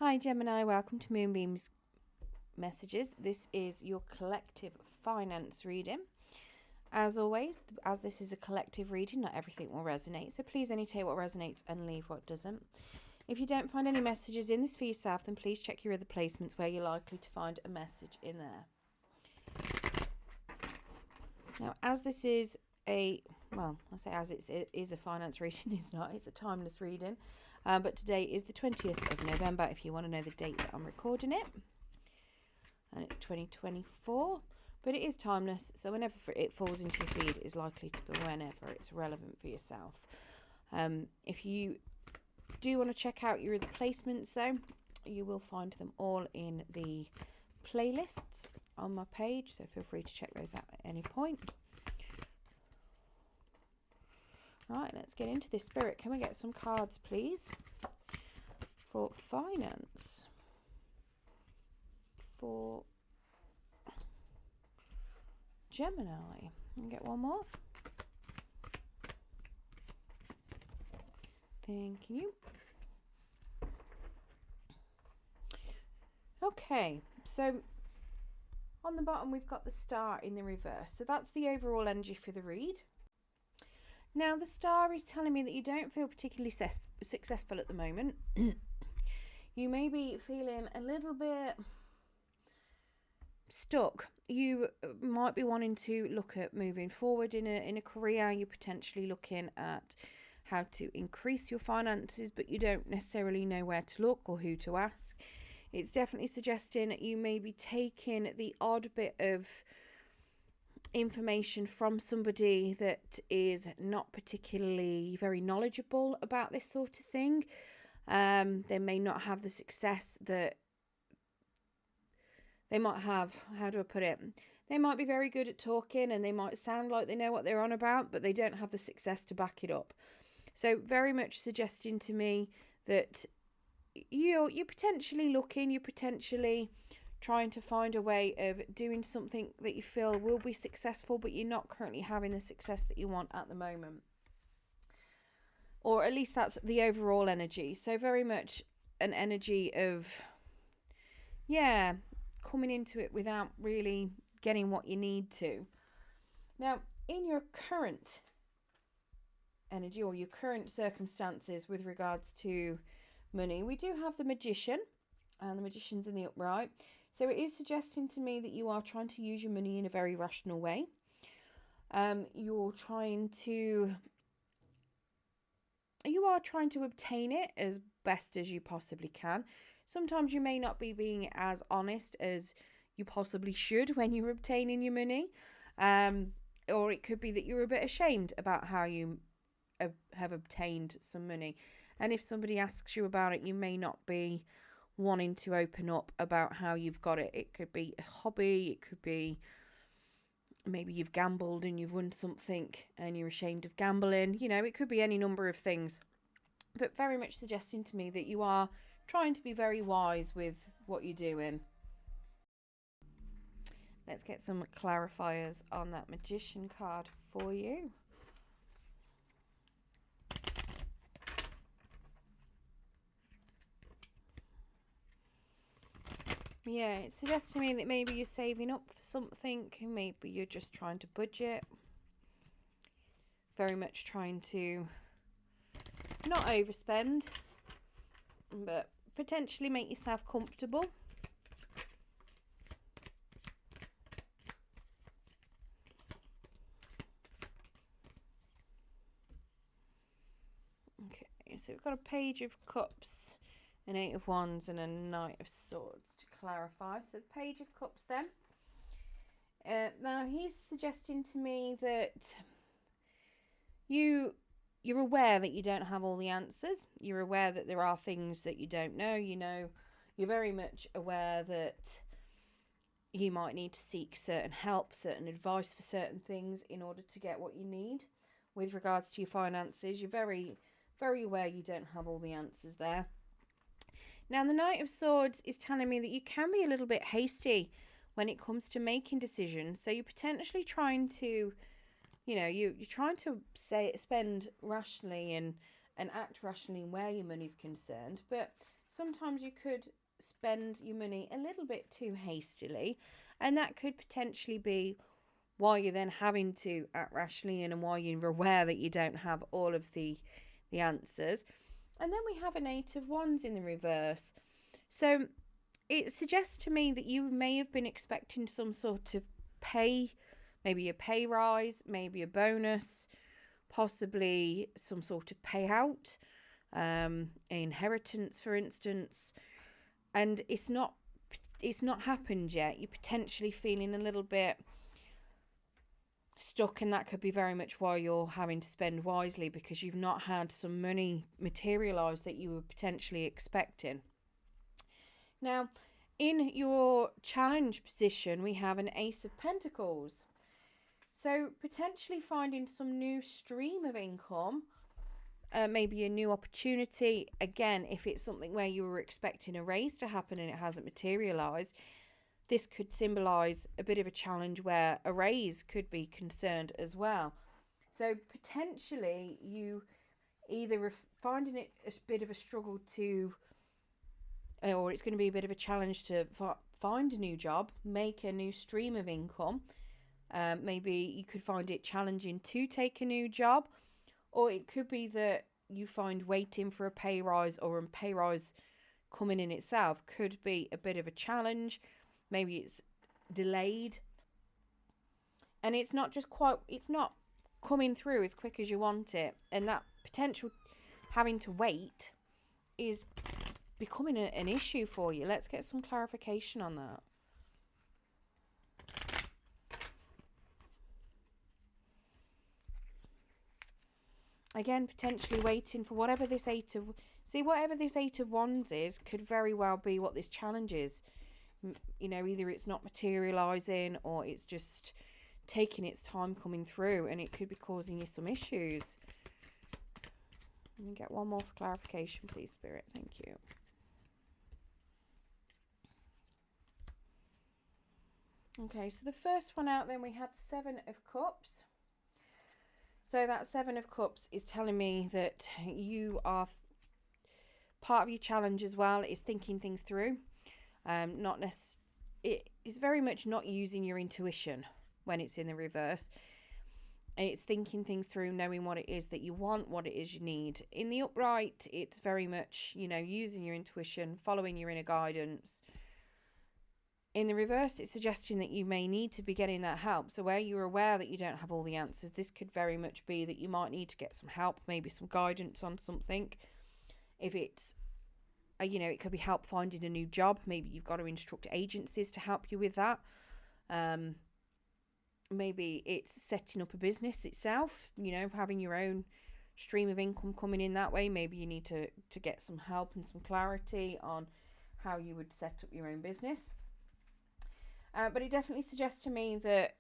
Hi Gemini, welcome to Moonbeam's messages. This is your collective finance reading. As always, as this is a collective reading, not everything will resonate, so please only take what resonates and leave what doesn't. If you don't find any messages in this for yourself, then please check your other placements where you're likely to find a message in there. Now, as this is a finance reading, it's a timeless reading. But today is the 20th of November, if you want to know the date that I'm recording it. And it's 2024, but it is timeless, so whenever it falls into your feed, it is likely to be whenever it's relevant for yourself. If you do want to check out your other placements, though, you will find them all in the playlists on my page, so feel free to check those out at any point. Right, let's get into this. Spirit, can we get some cards, please, for finance for Gemini? And get one more. Thank you. Okay, so on the bottom we've got the star in the reverse, so that's the overall energy for the read. Now, the star is telling me that you don't feel particularly successful at the moment. You may be feeling a little bit stuck. You might be wanting to look at moving forward in a career. You're potentially looking at how to increase your finances, but you don't necessarily know where to look or who to ask. It's definitely suggesting that you may be taking the odd bit of information from somebody that is not particularly very knowledgeable about this sort of thing. They may not have the success that they might have. How do I put it? They might be very good at talking and they might sound like they know what they're on about, but they don't have the success to back it up. So very much suggesting to me that you're potentially looking, you're potentially trying to find a way of doing something that you feel will be successful, but you're not currently having the success that you want at the moment. Or at least that's the overall energy. So very much an energy of, coming into it without really getting what you need to. Now, in your current energy or your current circumstances with regards to money, we do have the Magician, and the Magician's in the upright. So it is suggesting to me that you are trying to use your money in a very rational way. You are trying to obtain it as best as you possibly can. Sometimes you may not be being as honest as you possibly should when you're obtaining your money. Or it could be that you're a bit ashamed about how you have obtained some money. And if somebody asks you about it, you may not be wanting to open up about how you've got it. It could be a hobby, it could be maybe you've gambled and you've won something and you're ashamed of gambling. It could be any number of things, but very much suggesting to me that you are trying to be very wise with what you're doing. Let's get some clarifiers on that Magician card for you. Yeah, it suggests to me that maybe you're saving up for something, maybe you're just trying to budget. Very much trying to not overspend, but potentially make yourself comfortable. Okay, so we've got a Page of Cups, an Eight of Wands, and a Knight of Swords to clarify. So the Page of Cups then. Now he's suggesting to me that you're aware that you don't have all the answers. You're aware that there are things that you don't know. You're very much aware that you might need to seek certain help, certain advice for certain things in order to get what you need. With regards to your finances, you're very, very aware you don't have all the answers there. Now, the Knight of Swords is telling me that you can be a little bit hasty when it comes to making decisions. So you're potentially trying to, you're trying to spend rationally and and act rationally where your money's concerned. But sometimes you could spend your money a little bit too hastily, and that could potentially be why you're then having to act rationally and why you're aware that you don't have all of the answers. And then we have an Eight of Wands in the reverse. So it suggests to me that you may have been expecting some sort of pay, maybe a pay rise, maybe a bonus, possibly some sort of payout, inheritance, for instance, and it's not happened yet. You're potentially feeling a little bit stuck, and that could be very much why you're having to spend wisely, because you've not had some money materialize that you were potentially expecting. Now, in your challenge position, we have an Ace of Pentacles. So potentially finding some new stream of income, maybe a new opportunity. Again, if it's something where you were expecting a raise to happen and it hasn't materialized, this could symbolize a bit of a challenge where a raise could be concerned as well. So potentially you either finding it a bit of a struggle to, or it's going to be a bit of a challenge to find a new job, make a new stream of income. Maybe you could find it challenging to take a new job, or it could be that you find waiting for a pay rise or a pay rise coming in itself could be a bit of a challenge. Maybe it's delayed and it's not coming through as quick as you want it. And that potential having to wait is becoming an issue for you. Let's get some clarification on that. Again, potentially waiting for whatever this Eight of Wands is, could very well be what this challenge is. You know, either it's not materializing or it's just taking its time coming through, and it could be causing you some issues. Let me get one more for clarification, please, Spirit. Thank you. Okay, so the first one out, then we have the Seven of Cups. So that Seven of Cups is telling me that you are part of your challenge as well is thinking things through. It is very much not using your intuition when it's in the reverse. And it's thinking things through, knowing what it is that you want, what it is you need. In the upright, it's very much, using your intuition, following your inner guidance. In the reverse, it's suggesting that you may need to be getting that help. So where you're aware that you don't have all the answers, this could very much be that you might need to get some help, maybe some guidance on something. If it's, it could be help finding a new job. Maybe you've got to instruct agencies to help you with that. Maybe it's setting up a business itself, having your own stream of income coming in that way. Maybe you need to get some help and some clarity on how you would set up your own business. But it definitely suggests to me that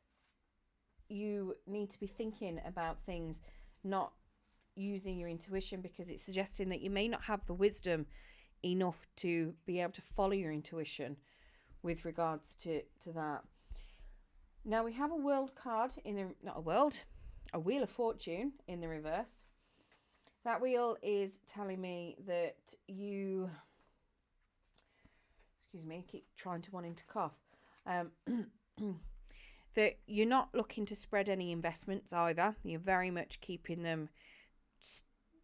you need to be thinking about things, not using your intuition, because it's suggesting that you may not have the wisdom enough to be able to follow your intuition with regards to that. Now we have a world card a Wheel of Fortune in the reverse. That wheel is telling me that you, excuse me, I keep wanting to cough. That you're not looking to spread any investments either. You're very much keeping them,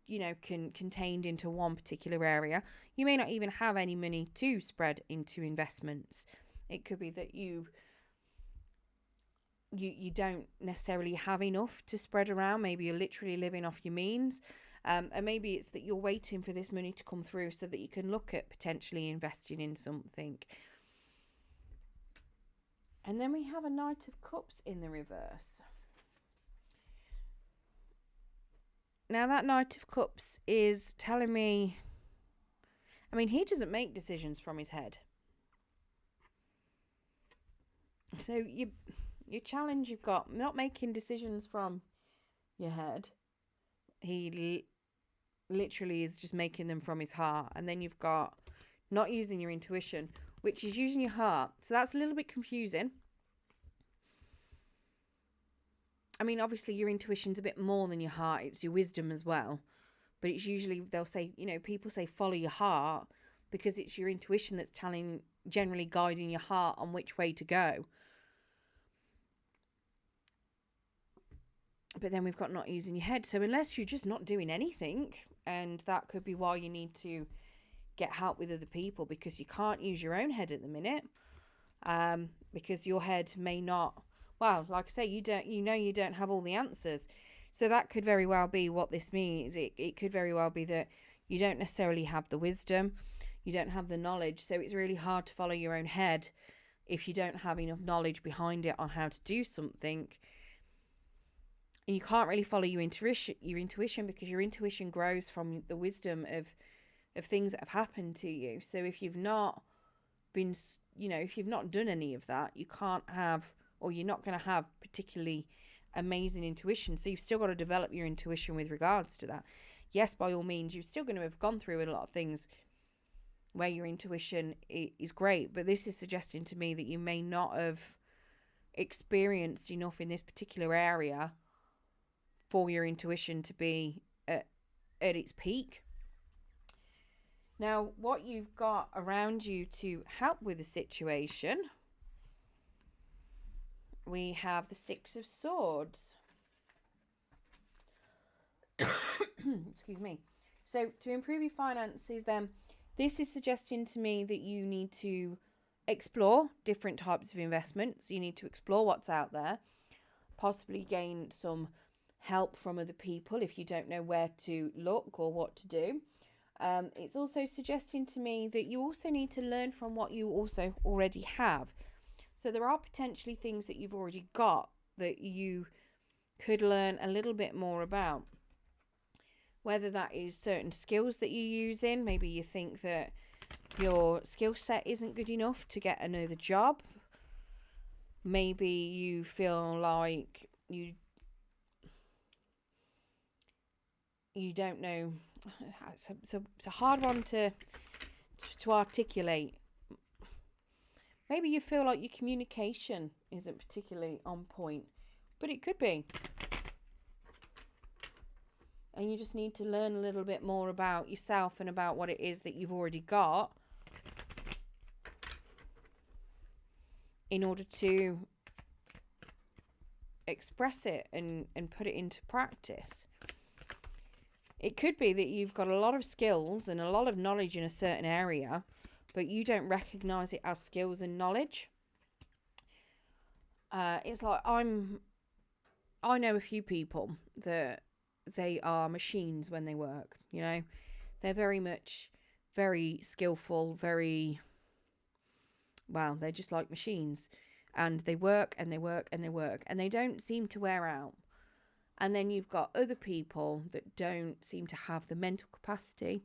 contained into one particular area. You may not even have any money to spread into investments. It could be that you don't necessarily have enough to spread around. Maybe you're literally living off your means. And maybe it's that you're waiting for this money to come through so that you can look at potentially investing in something. And then we have a Knight of Cups in the reverse. Now that Knight of Cups is telling me, he doesn't make decisions from his head. So your challenge you've got, not making decisions from your head. He literally is just making them from his heart. And then you've got not using your intuition, which is using your heart. So that's a little bit confusing. Obviously your intuition's a bit more than your heart. It's your wisdom as well. But it's usually, they'll say, people say follow your heart, because it's your intuition that's generally guiding your heart on which way to go. But then we've got not using your head. So unless you're just not doing anything, and that could be why you need to get help with other people, because you can't use your own head at the minute, because your head may not, well, like I say, you don't have all the answers. So that could very well be what this means. It could very well be that you don't necessarily have the wisdom, you don't have the knowledge, so it's really hard to follow your own head if you don't have enough knowledge behind it on how to do something. And you can't really follow your intuition because your intuition grows from the wisdom of things that have happened to you. So if you've not been, if you've not done any of that, you can't have, or you're not going to have particularly amazing intuition. So you've still got to develop your intuition with regards to that. Yes, by all means, you're still going to have gone through a lot of things where your intuition is great, but this is suggesting to me that you may not have experienced enough in this particular area for your intuition to be at its peak. Now, what you've got around you to help with the situation, we have the Six of Swords. Excuse me. So to improve your finances, then, this is suggesting to me that you need to explore different types of investments. You need to explore what's out there, possibly gain some help from other people if you don't know where to look or what to do. It's also suggesting to me that you also need to learn from what you also already have. So there are potentially things that you've already got that you could learn a little bit more about. Whether that is certain skills that you're using, maybe you think that your skill set isn't good enough to get another job. Maybe you feel like you don't know. It's a hard one to articulate. Maybe you feel like your communication isn't particularly on point, but it could be. And you just need to learn a little bit more about yourself and about what it is that you've already got in order to express it and put it into practice. It could be that you've got a lot of skills and a lot of knowledge in a certain area, but you don't recognize it as skills and knowledge. It's like I know a few people that they are machines when they work. They're very skillful, they're just like machines, and they work and they work and they work, and they don't seem to wear out. And then you've got other people that don't seem to have the mental capacity.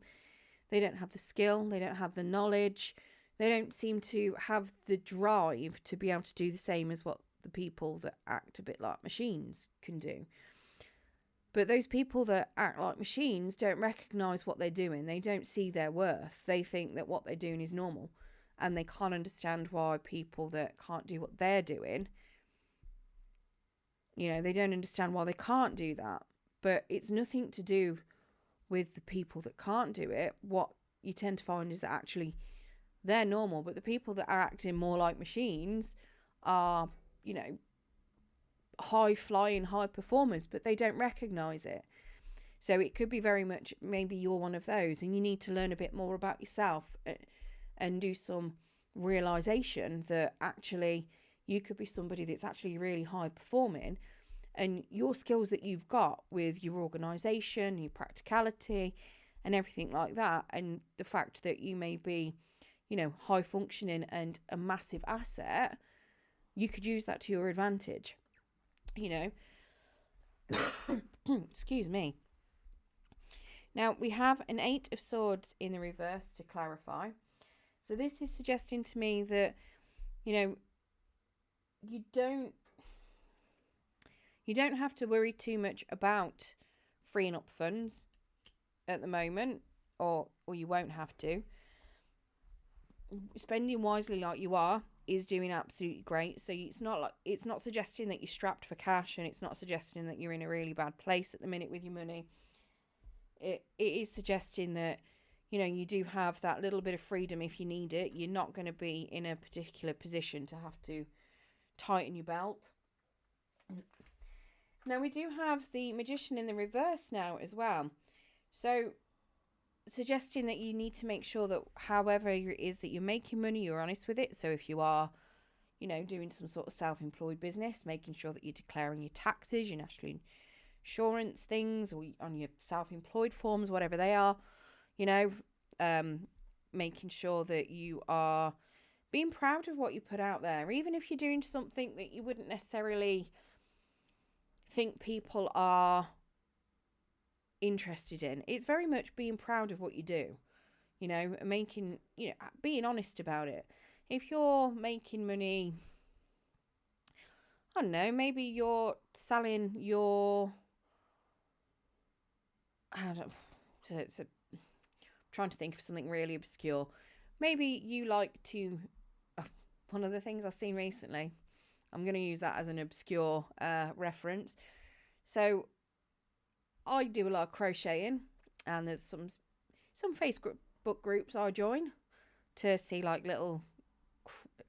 They don't have the skill. They don't have the knowledge. They don't seem to have the drive to be able to do the same as what the people that act a bit like machines can do. But those people that act like machines don't recognise what they're doing. They don't see their worth. They think that what they're doing is normal. And they can't understand why people that can't do what they're doing, they don't understand why they can't do that. But it's nothing to do with the people that can't do it. What you tend to find is that actually they're normal. But the people that are acting more like machines are, high-flying, high performers, but they don't recognise it. So it could be very much, maybe you're one of those, and you need to learn a bit more about yourself and do some realisation that actually you could be somebody that's actually really high performing, and your skills that you've got with your organisation, your practicality and everything like that, and the fact that you may be, high functioning and a massive asset, you could use that to your advantage. Excuse me. Now we have an Eight of Swords in the reverse to clarify. So this is suggesting to me that, you don't have to worry too much about freeing up funds at the moment, or you won't have to. Spending wisely like you are is doing absolutely great. So it's not suggesting that you're strapped for cash, and it's not suggesting that you're in a really bad place at the minute with your money. it is suggesting that, you know, you do have that little bit of freedom if you need it. You're not going to be in a particular position to have to tighten your belt. Now, we do have the Magician in the reverse now as well. So, suggesting that you need to make sure that however it is that you're making money, you're honest with it. So, if you are, you know, doing some sort of self-employed business, making sure that you're declaring your taxes, your national insurance things, or on your self-employed forms, whatever they are, you know, making sure that you are being proud of what you put out there, even if you're doing something that you wouldn't necessarily think people are interested in. It's very much being proud of what you do, you know, making, you know, being honest about it. If you're making money, I don't know, maybe you're selling your, I don't, I'm trying to think of something really obscure. Maybe you like to, one of the things I've seen recently, I'm going to use that as an obscure reference. So I do a lot of crocheting, and there's some Facebook groups I join to see like little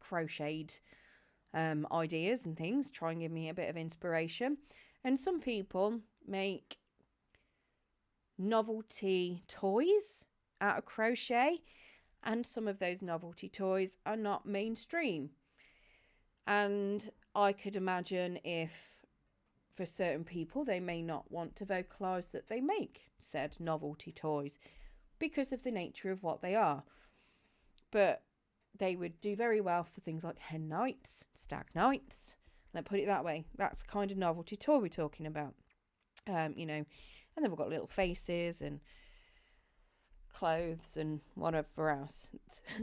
crocheted ideas and things, try and give me a bit of inspiration. And some people make novelty toys out of crochet, and some of those novelty toys are not mainstream. And I could imagine if for certain people they may not want to vocalise that they make said novelty toys because of the nature of what they are. But they would do very well for things like hen nights, stag nights. Let's put it that way. That's the kind of novelty toy we're talking about. You know, and then we've got little faces and clothes and whatever else.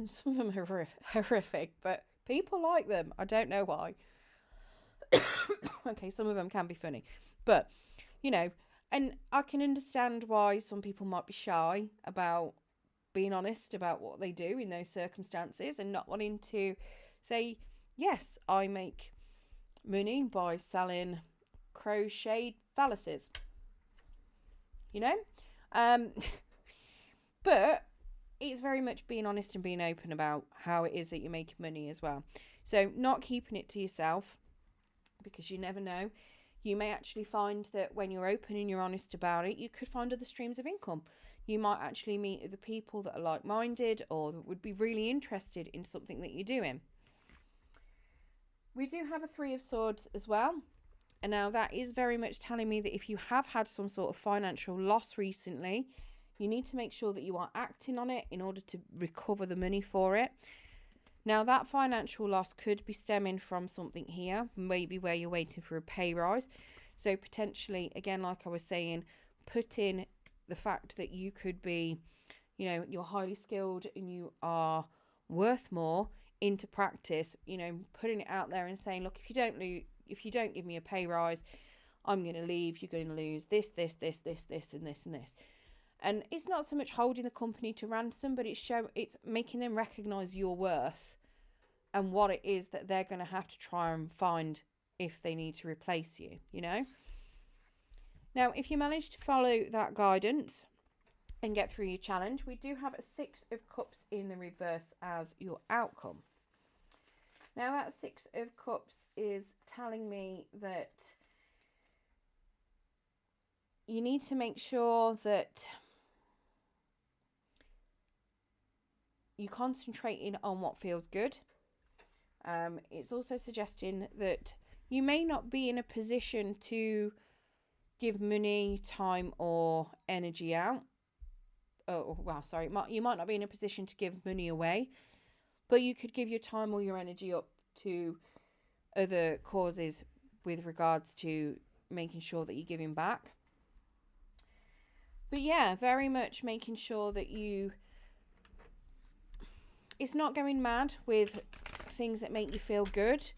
Some of them are horrific, but people like them. I don't know why. Okay, some of them can be funny, but, you know, and I can understand why some people might be shy about being honest about what they do in those circumstances and not wanting to say, yes, I make money by selling crocheted phalluses, you know, but it's very much being honest and being open about how it is that you're making money as well. So not keeping it to yourself, because you never know. You may actually find that when you're open and you're honest about it, you could find other streams of income. You might actually meet other people that are like-minded or that would be really interested in something that you're doing. We do have a Three of Swords as well. And now that is very much telling me that if you have had some sort of financial loss recently, you need to make sure that you are acting on it in order to recover the money for it. Now, that financial loss could be stemming from something here, maybe where you're waiting for a pay rise. So potentially, again, like I was saying, put in the fact that you could be, you know, you're highly skilled and you are worth more into practice, you know, putting it out there and saying, look, if you don't give me a pay rise, I'm going to leave. You're going to lose this, and this, and this. And it's not so much holding the company to ransom, but it's making them recognise your worth and what it is that they're going to have to try and find if they need to replace you, you know. Now, if you manage to follow that guidance and get through your challenge, we do have a Six of Cups in the reverse as your outcome. Now, that Six of Cups is telling me that you need to make sure that you're concentrating on what feels good. It's also suggesting that you may not be in a position to give money, time, or energy out. You might not be in a position to give money away, but you could give your time or your energy up to other causes with regards to making sure that you're giving back. But yeah, very much making sure that it's not going mad with things that make you feel good,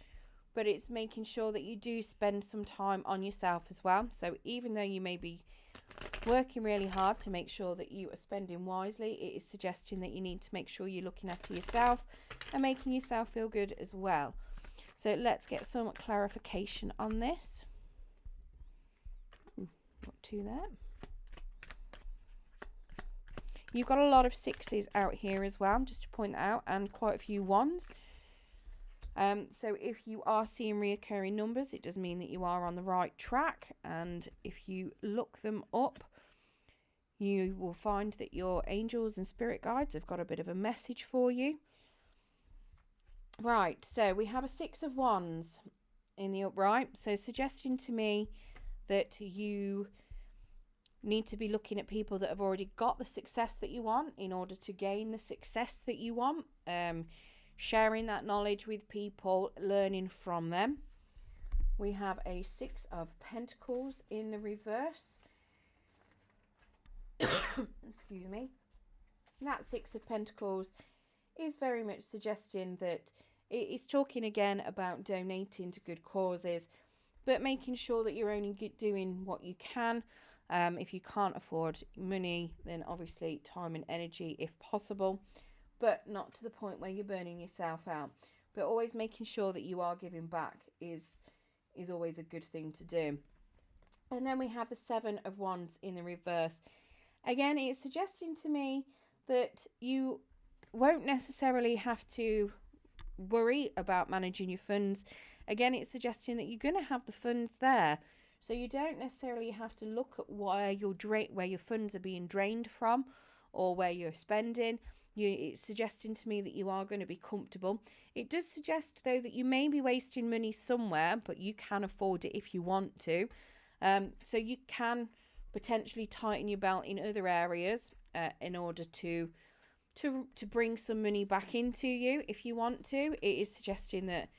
but it's making sure that you do spend some time on yourself as well. So even though you may be working really hard to make sure that you are spending wisely, it is suggesting that you need to make sure you're looking after yourself and making yourself feel good as well. So let's get some clarification on this. Got two there. You've got a lot of 6s out here as well, just to point that out, and quite a few 1s. So if you are seeing reoccurring numbers, it does mean that you are on the right track. And if you look them up, you will find that your angels and spirit guides have got a bit of a message for you. Right, so we have a 6 of Wands in the upright. So suggesting to me that you need to be looking at people that have already got the success that you want in order to gain the success that you want. Sharing that knowledge with people, learning from them. We have a 6 of Pentacles in the reverse. Excuse me. That 6 of Pentacles is very much suggesting that it is talking again about donating to good causes, but making sure that you're only doing what you can. If you can't afford money, then obviously time and energy if possible, but not to the point where you're burning yourself out. But always making sure that you are giving back is always a good thing to do. And then we have the 7 of Wands in the reverse. Again, it's suggesting to me that you won't necessarily have to worry about managing your funds. Again, it's suggesting that you're going to have the funds there. So you don't necessarily have to look at where your funds are being drained from or where you're spending. It's suggesting to me that you are going to be comfortable. It does suggest, though, that you may be wasting money somewhere, but you can afford it if you want to. So you can potentially tighten your belt in other areas in order to bring some money back into you if you want to. It is suggesting that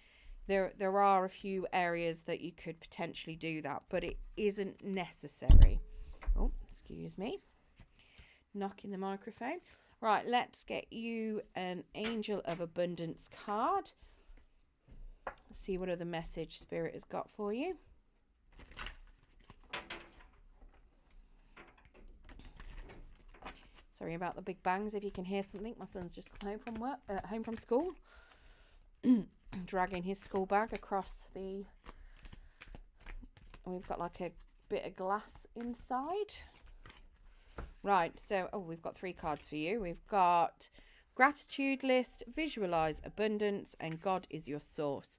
there are a few areas that you could potentially do that, but it isn't necessary. Oh, excuse me. Knocking the microphone. Right, let's get you an Angel of Abundance card. Let's see what other message Spirit has got for you. Sorry about the big bangs. If you can hear something, my son's just come home from school, dragging his school bag across the. We've got like a bit of glass inside. Right, so we've got 3 cards for you. We've got Gratitude List, Visualize Abundance, and God is your source.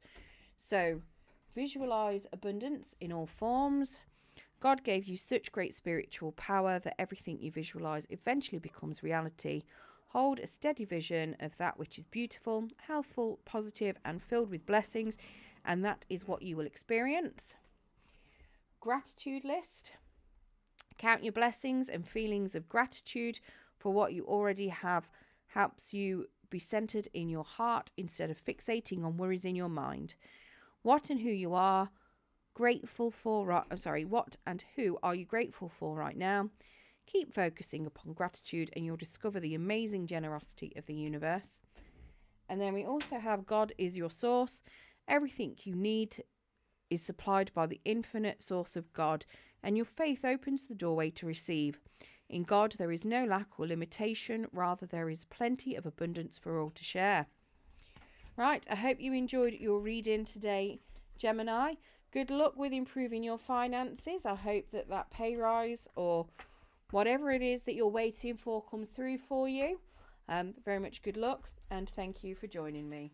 So visualize abundance in all forms. God gave you such great spiritual power that everything you visualize eventually becomes reality. Hold a steady vision of that which is beautiful, healthful, positive, and filled with blessings, and that is what you will experience. Gratitude List. Count your blessings and feelings of gratitude for what you already have helps you be centered in your heart instead of fixating on worries in your mind. What and who you are grateful for, what and who are you grateful for right now? Keep focusing upon gratitude and you'll discover the amazing generosity of the universe. And then we also have God is your source. Everything you need is supplied by the infinite source of God, and your faith opens the doorway to receive. In God, there is no lack or limitation. Rather, there is plenty of abundance for all to share. Right, I hope you enjoyed your reading today, Gemini. Good luck with improving your finances. I hope that pay rise or whatever it is that you're waiting for comes through for you. Very much good luck, and thank you for joining me.